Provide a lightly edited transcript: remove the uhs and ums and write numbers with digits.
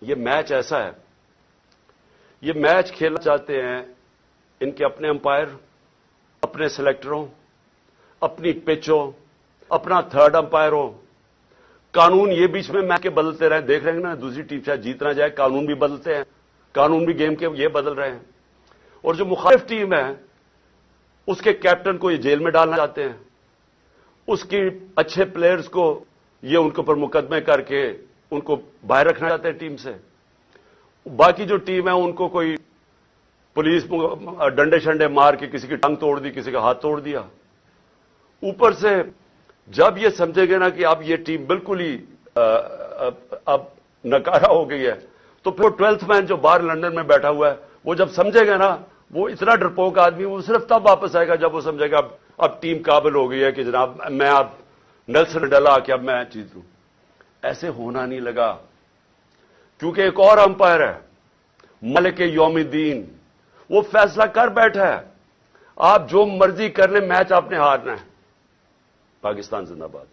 یہ میچ ایسا ہے، یہ میچ کھیلنا چاہتے ہیں ان کے اپنے امپائر، اپنے سلیکٹروں، اپنی پچ ہو، اپنا تھرڈ امپائر ہو، قانون یہ بیچ میں میچ کے بدلتے رہے، دیکھ رہے ہیں نا، دوسری ٹیم شاید جیت نہ جائے، قانون بھی بدلتے ہیں، قانون بھی گیم کے یہ بدل رہے ہیں، اور جو مخالف ٹیم ہے اس کے کیپٹن کو یہ جیل میں ڈالنا چاہتے ہیں، اس کی اچھے پلیئرز کو یہ ان کے اوپر مقدمے کر کے ان کو باہر رکھنا چاہتے ہیں ٹیم سے، باقی جو ٹیم ہے ان کو کوئی پولیس ڈنڈے شنڈے مار کے کسی کی ٹنگ توڑ دی، کسی کا ہاتھ توڑ دیا، اوپر سے جب یہ سمجھے گے نا کہ اب یہ ٹیم بالکل ہی اب نکارا ہو گئی ہے، تو پھر 12th مین جو باہر لندن میں بیٹھا ہوا ہے وہ جب سمجھے گا نا، وہ اتنا ڈرپوک آدمی، وہ صرف تب واپس آئے گا جب وہ سمجھے گا اب ٹیم قابل ہو گئی ہے کہ جناب میں اب نیلسن ڈلا کہ اب میں جیت لوں۔ ایسے ہونا نہیں لگا، کیونکہ ایک اور امپائر ہے ملک یوم الدین، وہ فیصلہ کر بیٹھا ہے، آپ جو مرضی کر لیں، میچ آپ نے ہارنا ہے۔ پاکستان زندہ باد۔